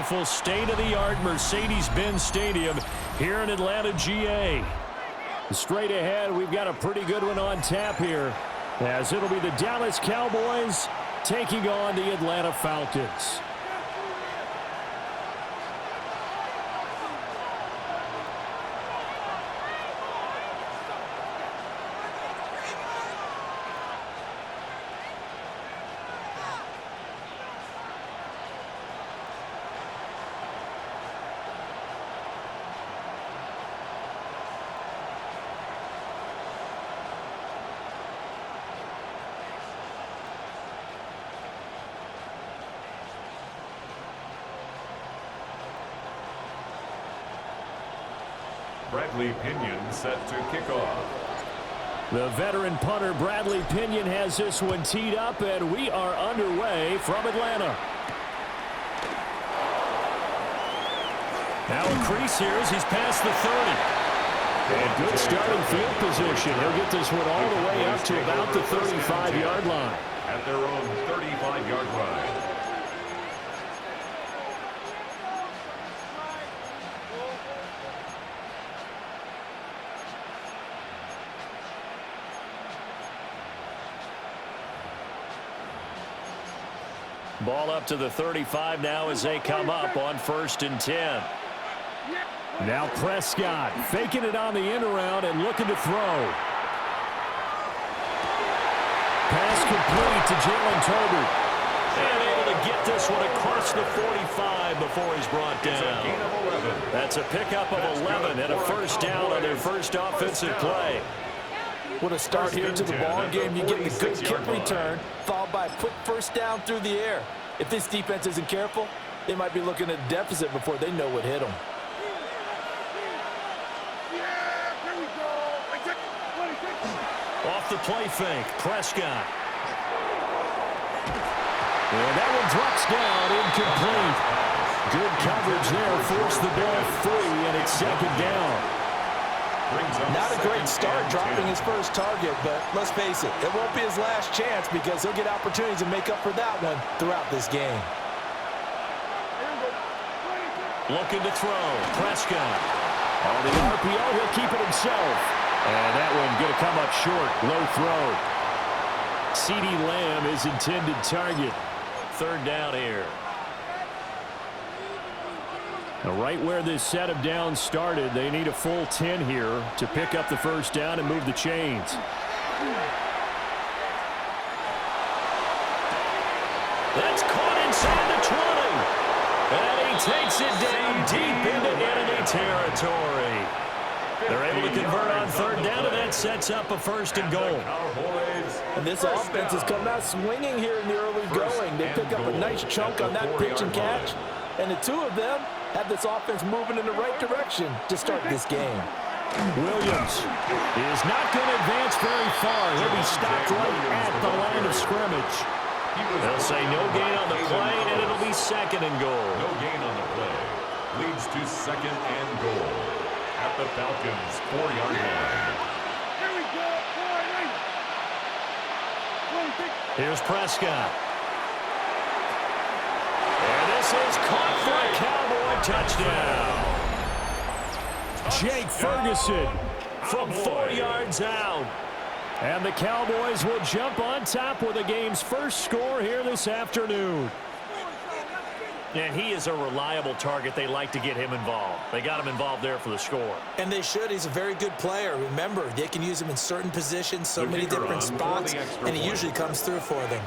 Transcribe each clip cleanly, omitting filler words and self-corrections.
beautiful state-of-the-art Mercedes-Benz Stadium here in Atlanta, GA. Straight ahead, we've got a pretty good one on tap here, as it'll be the Dallas Cowboys taking on the Atlanta Falcons. Bradley Pinion set to kick off. The veteran punter Bradley Pinion has this one teed up, and we are underway from Atlanta. Now a crease here as he's past the 30. And good starting field position. He'll get this one all the way up to about the 35-yard line. At their own 35-yard line. Ball up to the 35 now as they come up on 1st and 10. Now Prescott faking it on the end around and looking to throw. Pass complete to Jalen Tolbert. And able to get this one across the 45 before he's brought down. That's a pickup of 11 and a first down on their first offensive play. What a start here to the ball game. You get the good kick return, followed by a quick first down through the air. If this defense isn't careful, they might be looking at a deficit before they know what hit them. Off the play fake, Prescott. And that one drops down, incomplete. Good coverage there, forced the ball free, and it's 2nd down. Not a great start dropping his first target, but let's face it, it won't be his last chance because he'll get opportunities to make up for that one throughout this game. Looking to throw, Prescott. On the RPO, he'll keep it himself. And that one going to come up short, low throw. CeeDee Lamb is intended target. 3rd down here. Now, right where this set of downs started, they need a full 10 here to pick up the first down and move the chains. That's caught inside the 20. And he takes it down deep into enemy territory. They're able to convert on 3rd down, and that sets up a 1st and goal. And this offense has come out swinging here in the early going. They pick up a nice chunk on that pitch and catch. And the two of them have this offense moving in the right direction to start this game. Williams is not going to advance very far. He'll be stopped right at the line of scrimmage. They'll say no gain on the play, and it'll be 2nd and goal. No gain on the play. Leads to 2nd and goal. At the Falcons' 4-yard line. Here we go. Here's Prescott. This is caught for a Cowboy touchdown. Jake Ferguson from 4 yards out. And the Cowboys will jump on top with the game's first score here this afternoon. And he is a reliable target. They like to get him involved. They got him involved there for the score. And they should. He's a very good player. Remember, they can use him in certain positions, so many different spots, and he usually comes through for them.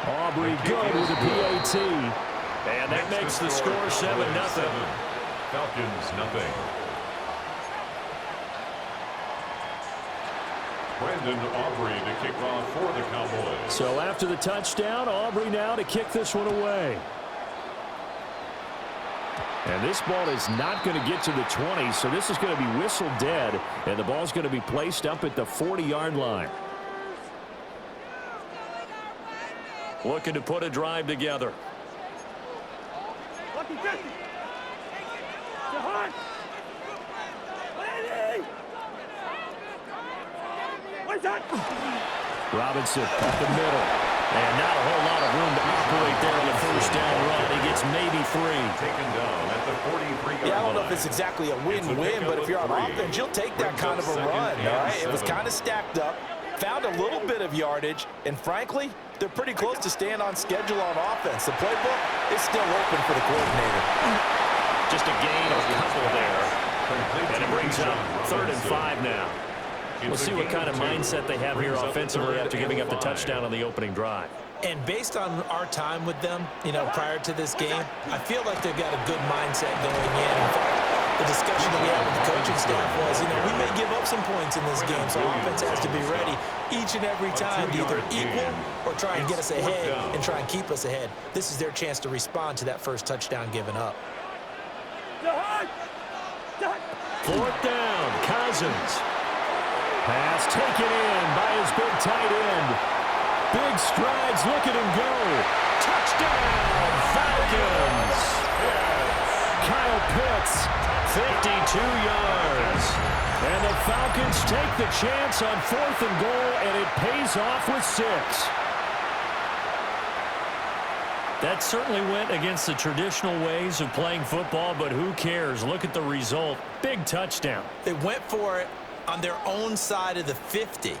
Aubrey good with a PAT. And that makes the score 7-0. Falcons, nothing. Brandon Aubrey to kick off for the Cowboys. So after the touchdown, Aubrey now to kick this one away. And this ball is not going to get to the 20, so this is going to be whistled dead, and the ball's going to be placed up at the 40-yard line. Looking to put a drive together. Robinson up the middle. And not a whole lot right there on the first down run. He gets maybe 3. Taken down at the 43-yard line. Yeah, I don't know if it's exactly a win-win, but if you're on offense, you'll take that kind of a run, all right? It was kind of stacked up, found a little bit of yardage, and frankly, they're pretty close to staying on schedule on offense. The playbook is still open for the coordinator. Just a gain of a couple there. And it brings up 3rd and 5 now. We'll see what kind of mindset they have here offensively after giving up the touchdown on the opening drive. And based on our time with them, prior to this game, I feel like they've got a good mindset going in. In fact, the discussion that we had with the coaching staff was, we may give up some points in this game, so offense has to be ready each and every time to either equal or try and get us ahead and try and keep us ahead. This is their chance to respond to that first touchdown given up. 4th down, Cousins. Pass taken in by his big tight end. Big strides, look at him go. Touchdown, Falcons. Kyle Pitts, 52 yards. And the Falcons take the chance on 4th and goal, and it pays off with 6. That certainly went against the traditional ways of playing football, but who cares? Look at the result. Big touchdown. They went for it on their own side of the 50.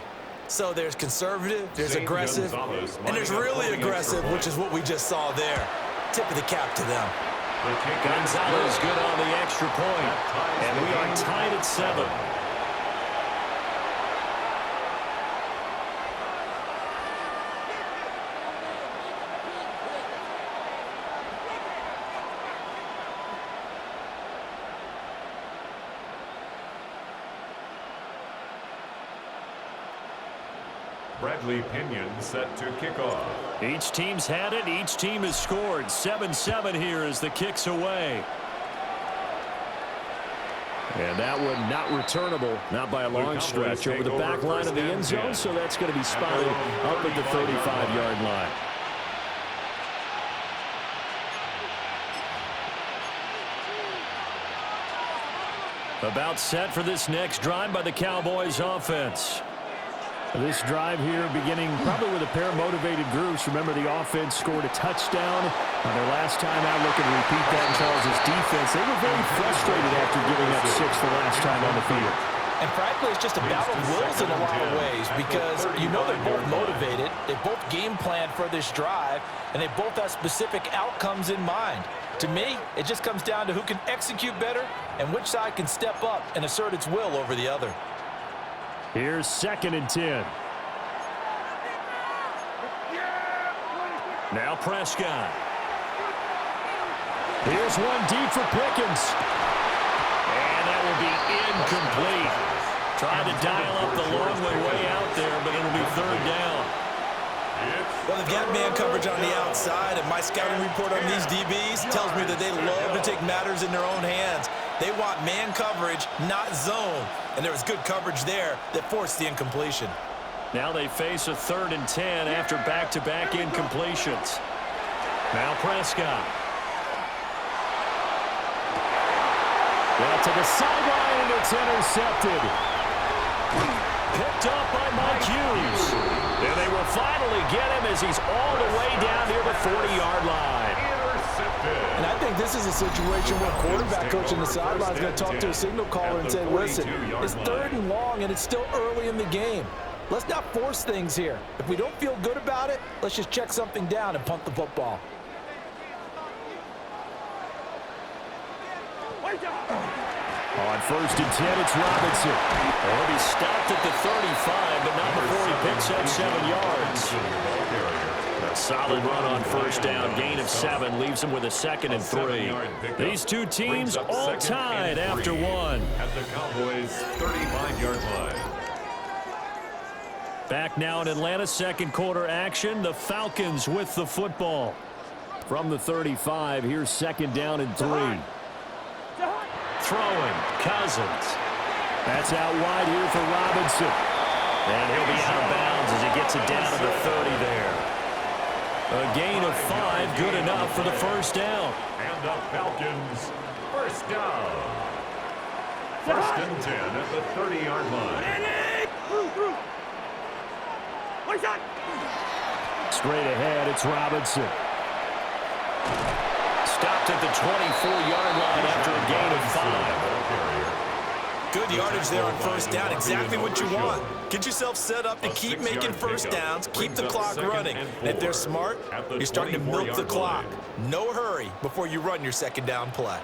So there's conservative, there's aggressive, and there's really aggressive, which is what we just saw there. Tip of the cap to them. Gonzalez good on the extra point, and we are tied at 7. Bradley Pinion set to kick off. Each team's had it. Each team has scored. 7-7 here as the kick's away. And that one not returnable, not by a long stretch, over the back line of the end zone, so that's going to be spotted up at the 35-yard line. About set for this next drive by the Cowboys offense. This drive here beginning probably with a pair of motivated groups. Remember, the offense scored a touchdown on their last time out. Looking to repeat that in Charles' defense. They were very frustrated after giving up 6 the last time on the field. And frankly, it's just a battle of wills in a lot of ways because they're both motivated. They both game planned for this drive, and they both have specific outcomes in mind. To me, it just comes down to who can execute better and which side can step up and assert its will over the other. Here's 2nd and 10. Now Prescott. Here's one deep for Pickens. And that will be incomplete. Trying to dial up the long way out there, but it'll be 3rd down. Well, they've got man coverage on the outside, and my scouting report on these DBs tells me that they love to take matters in their own hands. They want man coverage, not zone. And there was good coverage there that forced the incompletion. Now they face a 3rd and 10 after back-to-back incompletions. Now Prescott. Well, to the sideline, and it's intercepted. Picked up by Mike Hughes. And they will finally get him as he's all the way down near the 40-yard line. And I think this is a situation where quarterback coach on the sideline is going to talk to a signal caller and say, listen, it's 3rd and long, and it's still early in the game. Let's not force things here. If we don't feel good about it, let's just check something down and punt the football. On 1st and 10, it's Robinson. He'll be stopped at the 35, but not before he picks up 7 yards. A solid run on 1st down, gain of 7, leaves him with a 2nd and 3. These two teams all tied after 1. At the Cowboys' 35-yard line. Back now in Atlanta, 2nd quarter action. The Falcons with the football. From the 35, here's 2nd down and 3. Throwing, Cousins. That's out wide here for Robinson. And he'll be out of bounds as he gets it down to the 30 there. A gain of 5, good enough for the 1st down. And the Falcons, 1st down. 1st and 10 at the 30-yard line. Straight ahead, it's Robinson. Stopped at the 24-yard line after a gain of 5. Good yardage there on first down. Exactly what you want. Get yourself set up to keep making first downs, keep the clock running. And if they're smart, you're starting to milk the clock. No hurry before you run your second down play.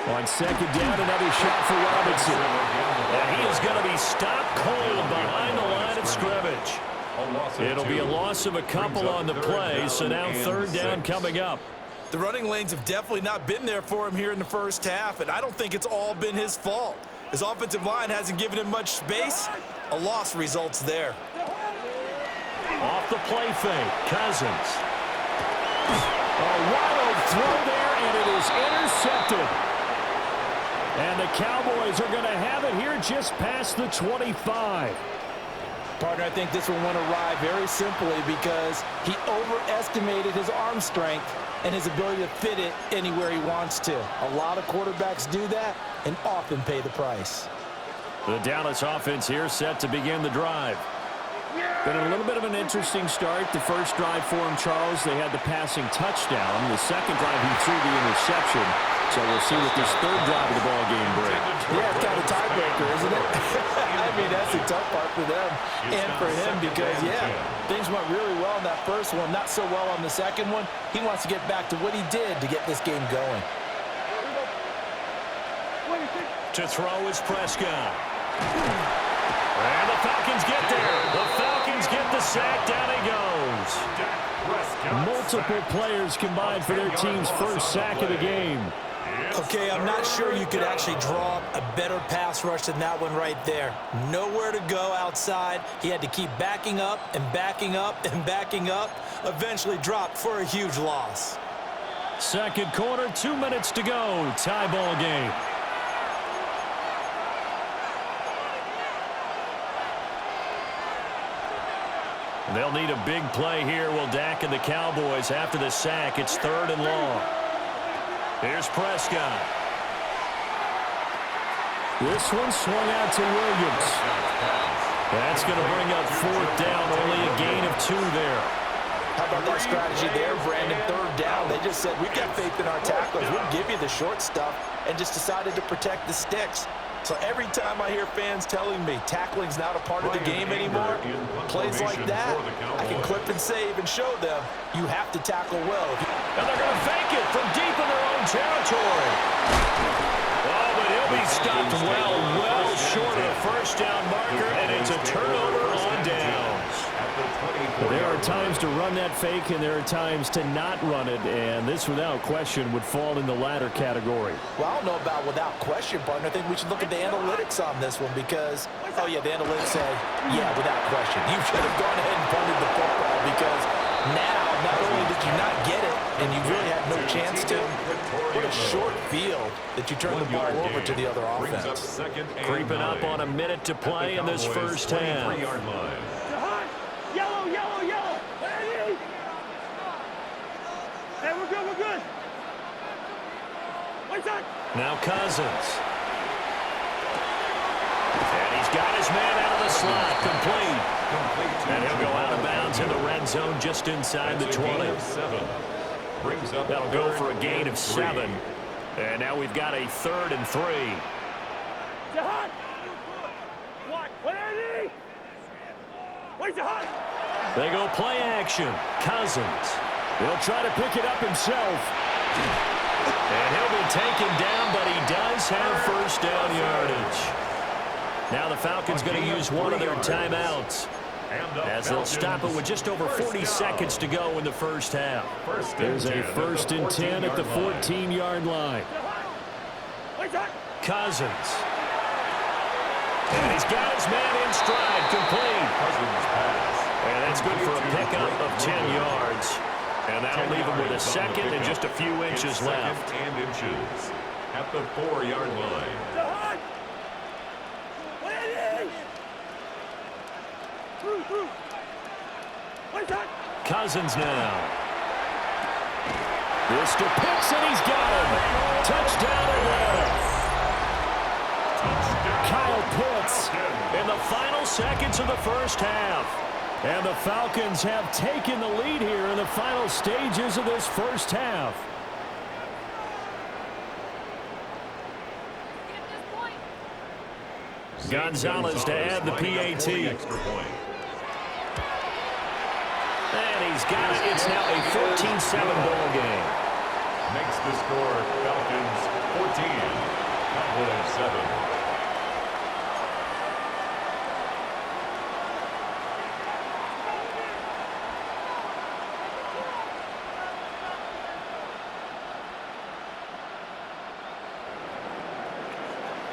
On second down, another shot for Robinson. And he is going to be stopped cold behind the line of scrimmage. It'll be a loss of a couple on the play, so now third down coming up. The running lanes have definitely not been there for him here in the first half, and I don't think it's all been his fault. His offensive line hasn't given him much space. A loss results there. Off the play fake, Cousins. A wild throw there, and it is intercepted. And the Cowboys are going to have it here just past the 25. Partner, I think this one went awry very simply because he overestimated his arm strength and his ability to fit it anywhere he wants to. A lot of quarterbacks do that and often pay the price. The Dallas offense here set to begin the drive. Been a little bit of an interesting start. The first drive for him, Charles, they had the passing touchdown. The second drive, he threw the interception. So we'll see what this third drive of the ball game brings. Yeah, it's kind of a tiebreaker, isn't it? I mean, that's the tough part for them and for him because, yeah, things went really well in that first one, not so well on the second one. He wants to get back to what he did to get this game going. To throw is Prescott. And the Falcons get there. The Falcons get the sack. Down he goes. Multiple players combined for their team's first sack of the game. Okay, I'm not sure you could actually draw up a better pass rush than that one right there. Nowhere to go outside. He had to keep backing up and backing up and backing up. Eventually dropped for a huge loss. Second quarter, 2 minutes to go. Tie ball game. They'll need a big play here, will Dak and the Cowboys. After the sack, it's third and long. Here's Prescott. This one swung out to Williams. That's going to bring up fourth down. Only a gain of 2 there. How about that strategy there, Brandon? Third down. They just said, we've got faith in our tacklers. We'll give you the short stuff, and just decided to protect the sticks. So every time I hear fans telling me tackling's not a part of the game anymore, plays like that, I can clip and save and show them you have to tackle well. And they're going to fake it from deep in their own territory. Oh, but he'll be stopped well short of the first down marker, and it's a turnover on downs. There are times to run that fake, and there are times to not run it, and this, without question, would fall in the latter category. Well, I don't know about without question, partner. I think we should look at the analytics on this one because, oh, yeah, the analytics say, yeah, without question. You should have gone ahead and punted the football because now, not only did you not get it, and you really had no chance to, what a short field that you turn the ball over to the other offense. Creeping up on a minute to play in this first half. Yellow, yellow, yellow. Hey, we're good, we're good. What's that? Now Cousins. And he's got his man out of the slot, complete. And he'll go out of bounds in the red zone just inside the 20. That'll go for a gain of 7. And now we've got a 3rd and 3. Jahan! What are they? Where's Jahan? They go play action. Cousins. He'll try to pick it up himself. And he'll be taken down, but he does have first down yardage. Now the Falcons going to use one of their timeouts, as they'll stop it with just over 40 seconds to go in the first half. There's a 1st and 10 at the 14-yard line. Cousins. And he's got his man in stride, complete. And that's good for a pickup of 10 yards. And that'll leave him with a 2nd and just a few inches left. At the 4-yard line. Cousins now. This to Pitts, and he's got him. Touchdown Atlanta. Kyle Pitts in the final seconds of the first half. And the Falcons have taken the lead here in the final stages of this first half. Gonzalez to add the PAT. And he's got it. It's now a 14-7 ball game. Makes the score Falcons 14, Cowboys 7.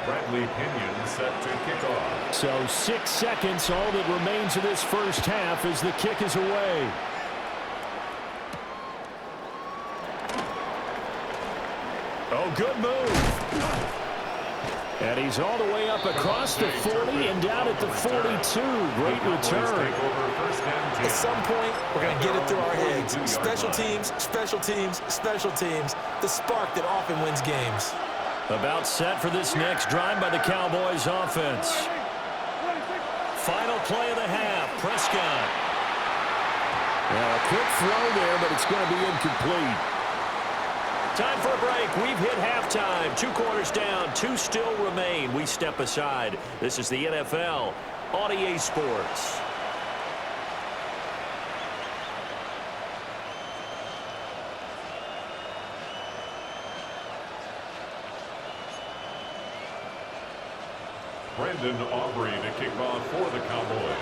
Bradley Pinion set to kick off. So 6 seconds, all that remains of this first half as the kick is away. Oh, good move. And he's all the way up across the 40 and down at the 42. Great return. At some point, we're going to get it through our heads. Special teams, special teams, special teams. The spark that often wins games. About set for this next drive by the Cowboys offense. Final play of the half. Prescott. Well, a quick throw there, but it's going to be incomplete. Time for a break. We've hit halftime. 2 quarters down. 2 still remain. We step aside. This is the NFL on EA Sports. Brandon Aubrey to kick off for the Cowboys.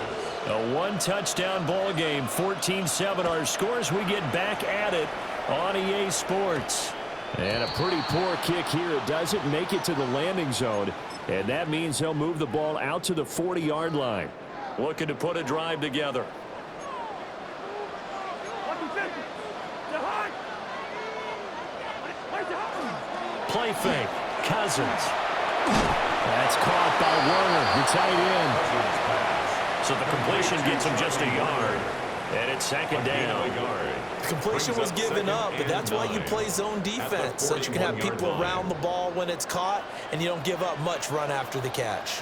A 1-touchdown ball game, 14-7 our scores. We get back at it on EA Sports. And a pretty poor kick here. It doesn't make it to the landing zone. And that means they'll move the ball out to the 40-yard line. Looking to put a drive together. Play fake. Cousins. That's caught by Werner, the tight end. So the completion gets him just a yard. And it's second down. The completion was given up, but that's why you play zone defense, so that you can have people around the ball when it's caught, and you don't give up much run after the catch.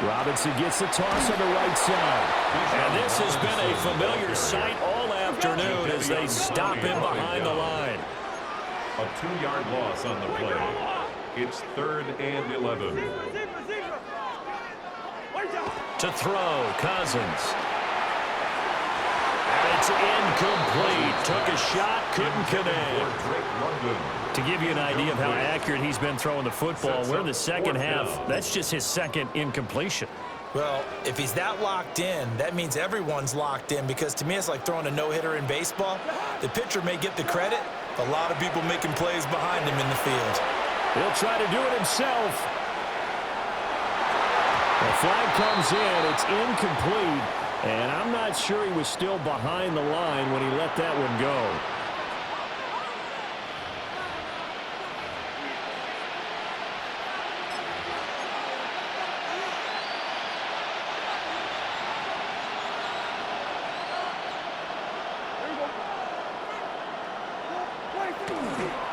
Robinson gets the toss on the right side. And this has been a familiar sight all afternoon as they stop him behind the line. A 2-yard loss on the play. It's 3rd and 11. To throw, Cousins. And it's incomplete. Took a shot, couldn't connect. To give you an idea of how accurate he's been throwing the football, we're in the second half. That's just his second incompletion. Well, if he's that locked in, that means everyone's locked in, because to me it's like throwing a no-hitter in baseball. The pitcher may get the credit, but a lot of people making plays behind him in the field. He'll try to do it himself. The flag comes in. It's incomplete. And I'm not sure he was still behind the line when he let that one go.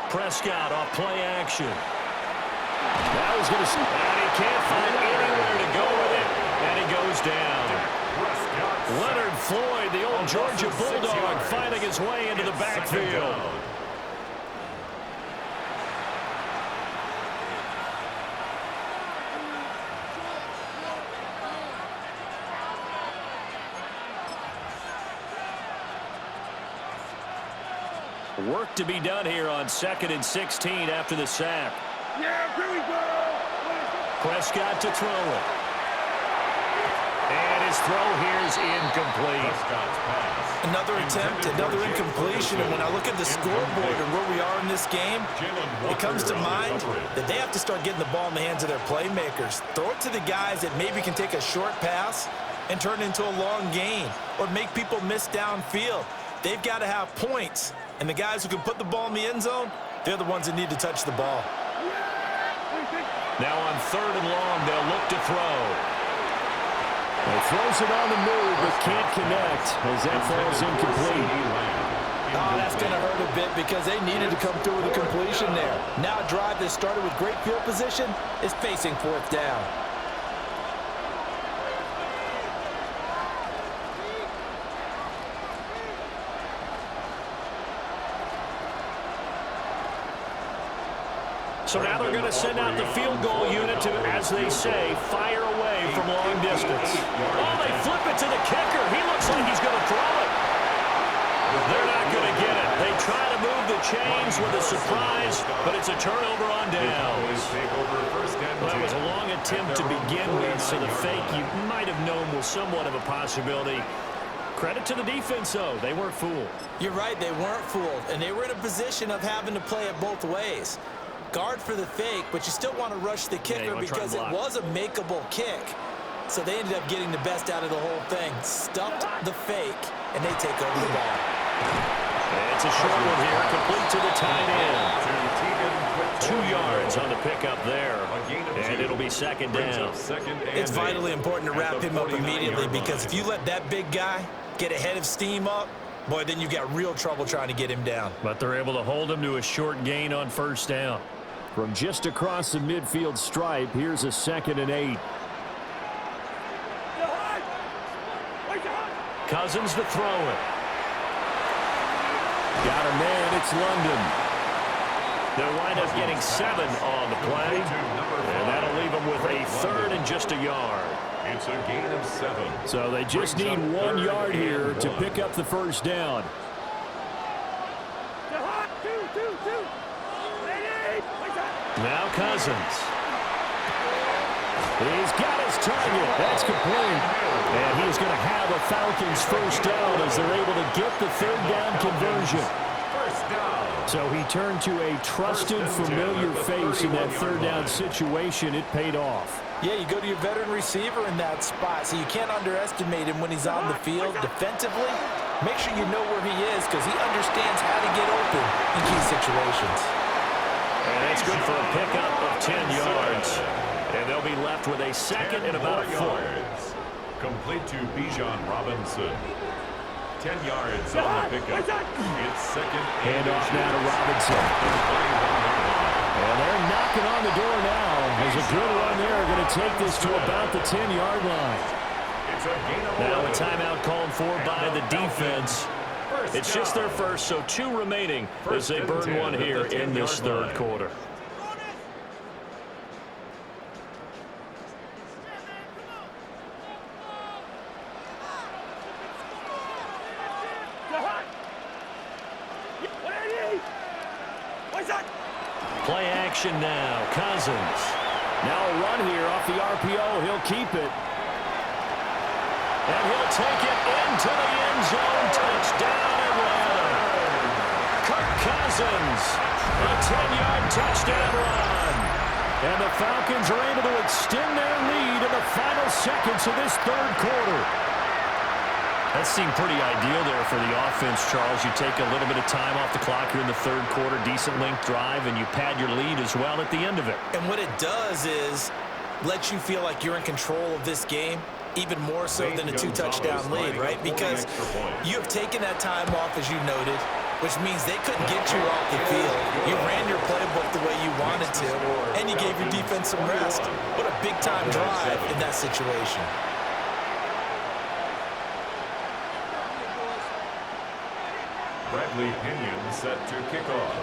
Prescott off play action. That was going to... And he can't find anywhere to go with it. And he goes down. Leonard Floyd, the old Georgia Bulldog, finding his way into the backfield. Work to be done here on 2nd and 16 after the sack. Yeah, here we go. Prescott to throw it. And his throw here is incomplete. Another attempt, another incompletion, and when I look at the scoreboard and where we are in this game, it comes to mind that they have to start getting the ball in the hands of their playmakers. Throw it to the guys that maybe can take a short pass and turn it into a long gain, or make people miss downfield. They've got to have points. And the guys who can put the ball in the end zone, they're the ones that need to touch the ball. Now on 3rd and long, they'll look to throw. He throws it on the move, but can't connect as that falls incomplete. Oh, that's going to hurt a bit because they needed to come through with a completion there. Now a drive that started with great field position is facing 4th down. So now they're going to send out the field goal unit to, as they say, fire away from long distance. Oh, they flip it to the kicker. He looks like he's going to throw it. They're not going to get it. They try to move the chains with a surprise, but it's a turnover on downs. Well, that was a long attempt to begin with, so the fake you might have known was somewhat of a possibility. Credit to the defense, though. They weren't fooled. You're right, they weren't fooled, and they were in a position of having to play it both ways. Guard for the fake, but you still want to rush the kicker because it was a makeable kick. So they ended up getting the best out of the whole thing. Stuffed the fake, and they take over the ball. It's a short one here, complete to the tight end. 2 yards on the pickup there, and it'll be second down. It's vitally important to wrap him up immediately because if you let that big guy get a head of steam up, boy, then you've got real trouble trying to get him down. But they're able to hold him to a short gain on first down. From just across the midfield stripe, here's a 2nd and 8. Cousins to throw it. Got a man, it's London. They'll wind up getting 7 on the play, and that'll leave them with a 3rd and just a yard. It's a gain of 7. So they just need 1 yard here to pick up the first down. Now Cousins. He's got his target. That's complete. And he's going to have a Falcons first down as they're able to get the 3rd down conversion. So he turned to a trusted, familiar face in that 3rd down situation. It paid off. Yeah, you go to your veteran receiver in that spot, so you can't underestimate him when he's on the field defensively. Make sure you know where he is because he understands how to get open in key situations. And that's good for a pickup of 10 yards. And they'll be left with a 2nd and about a 4. Complete to Bijan Robinson. 10 yards on the pickup. It's 2nd. Handoff now to Robinson. And they're knocking on the door now. There's a good run there. Going to take this to about the 10-yard line. Now a timeout called for by the defense. It's just their first, so 2 remaining as they burn 1 here in this 3rd quarter. Play action now. Cousins. Now a run here off the RPO. He'll keep it. And he'll take it into the end zone. Touchdown, Atlanta. Kirk Cousins. A 10-yard touchdown run. And the Falcons are able to extend their lead in the final seconds of this 3rd quarter. That seemed pretty ideal there for the offense, Charles. You take a little bit of time off the clock here in the 3rd quarter, decent length drive, and you pad your lead as well at the end of it. And what it does is let you feel like you're in control of this game, even more so than a 2-touchdown lead, right? Because you have taken that time off, as you noted, which means they couldn't get you off the field. You ran your playbook the way you wanted to, and you gave your defense some rest. What a big-time drive in that situation. Bradley Pinion set to kick off.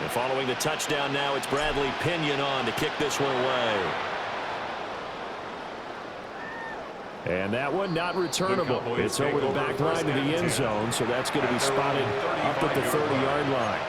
And following the touchdown now, it's Bradley Pinion on to kick this one away. And that one not returnable. It's over the back line of the end zone, so that's going to be spotted up at the 30-yard line.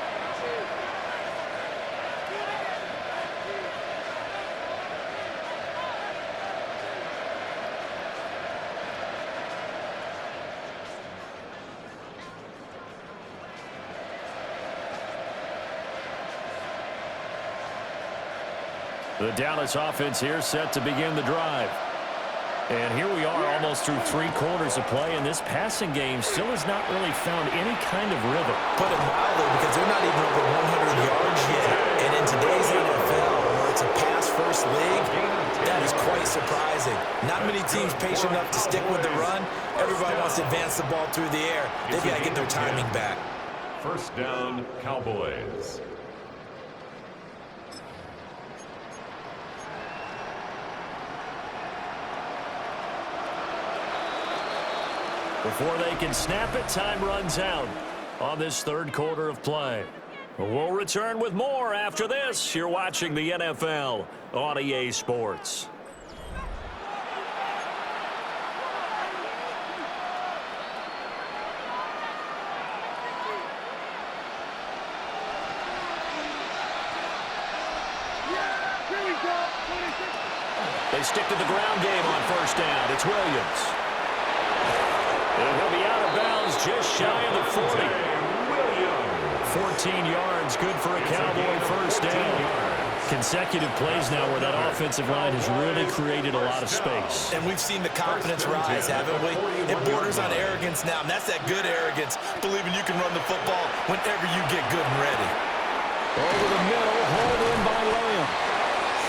The Dallas offense here set to begin the drive. And here we are almost through 3 quarters of play, and this passing game still has not really found any kind of rhythm. Put it mildly, because they're not even over 100 yards yet. And in today's NFL, where it's a pass-first league, that is quite surprising. Not many teams patient enough to stick with the run. Everybody wants to advance the ball through the air. They've got to get their timing back. First down, Cowboys. Before they can snap it, time runs out on this 3rd quarter of play. We'll return with more after this. You're watching the NFL on EA Sports. They stick to the ground game on first down. It's Williams. And he'll be out of bounds just shy of the 40. 14 yards, good for a Cowboy first down. Consecutive plays now where that offensive line has really created a lot of space. And we've seen the confidence rise, haven't we? It borders on arrogance now, and that's that good arrogance, believing you can run the football whenever you get good and ready. Over the middle, hauled in by Williams.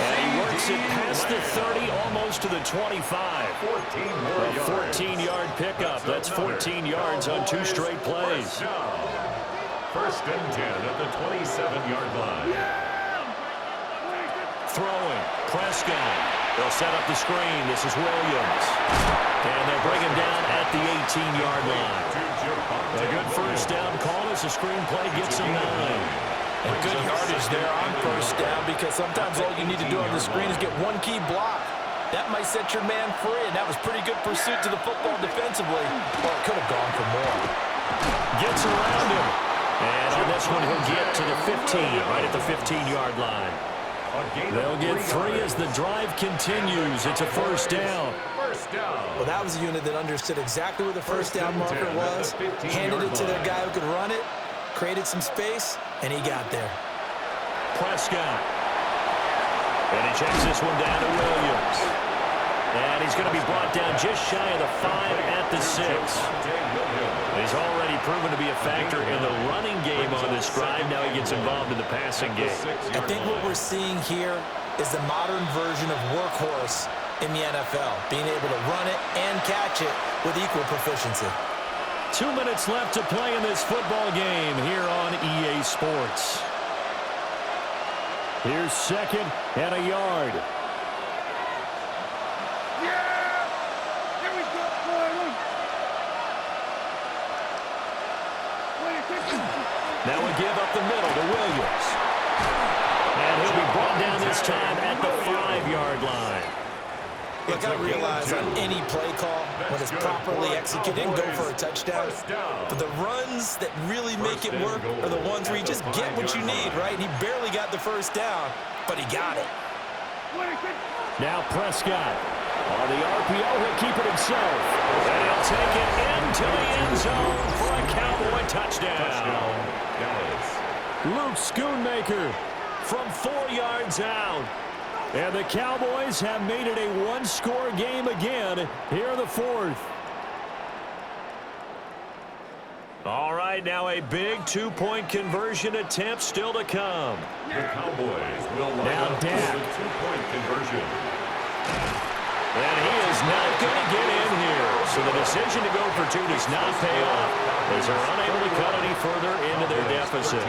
And he works it past the 30, almost to the 25. A 14-yard pickup. That's 14 yards on 2 straight plays. First and 10 at the 27-yard line. Throwing. Prescott. They'll set up the screen. This is Williams. And they'll bring him down at the 18-yard line. A good first down call as the screen play gets him 9. And good yardage there on first down, because sometimes all you need to do on the screen is get one key block. That might set your man free, and that was pretty good pursuit to the football defensively. Or it could have gone for more. Gets around him. And on this one, he'll get to the 15, right at the 15-yard line. They'll get 3 as the drive continues. It's a first down. Well, that was a unit that understood exactly where the first down marker was, handed it to their guy who could run it, created some space, and he got there. Prescott. And he checks this one down to Williams. And he's going to be brought down just shy of the 5 at the 6. He's already proven to be a factor in the running game on this drive. Now he gets involved in the passing game. I think what we're seeing here is the modern version of workhorse in the NFL, being able to run it and catch it with equal proficiency. 2 minutes left to play in this football game here on EA Sports. Here's second and a yard. Now we give up the middle to Williams. And he'll be brought down this time at the 5-yard line. Look, I realize on any play call, when it's properly executed, go for a touchdown. But the runs that really make it work are the ones where you just get what you need, right? He barely got the first down, but he got it. Now Prescott. On the RPO, he'll keep it himself. And he'll take it into the end zone for a Cowboy touchdown. Luke Schoonmaker from 4 yards out. And the Cowboys have made it a 1-score game again here in the 4th. All right, now a big 2-point conversion attempt still to come. The Cowboys will line up for the 2-point conversion. And he is not going to get in here. So the decision to go for 2 does not pay off, as they're unable to cut any further into their deficit.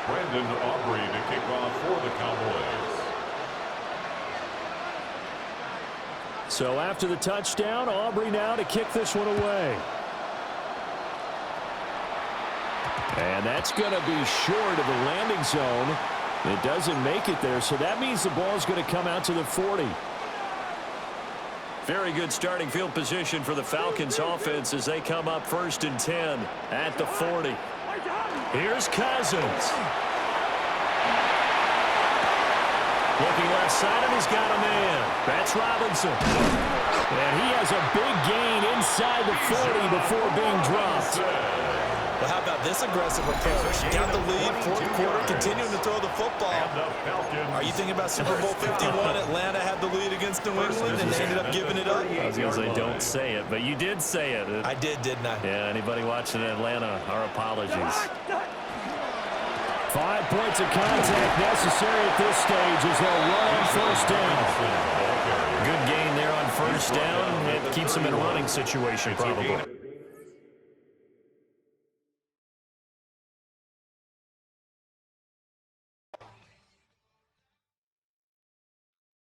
Brandon Aubrey to kick off for the Cowboys. So after the touchdown, Aubrey now to kick this one away. And that's going to be short of the landing zone. It doesn't make it there, so that means the ball is going to come out to the 40. Very good starting field position for the Falcons offense as they come up 1st and 10 at the 40. Here's Cousins. Looking left side, and he's got a man. That's Robinson. And he has a big gain inside the 40 before being dropped. Well, how about this aggressive approach? Got the lead, 4th quarter, continuing to throw the football. Are you thinking about Super Bowl 51? Atlanta had the lead against New England, and they ended up giving it up. I was going to say, don't say it, but you did say it. I did, didn't I? Yeah, anybody watching Atlanta, our apologies. 5 points of contact necessary at this stage as they'll run on first down. Good gain there on first down. It keeps them in a running situation, probably.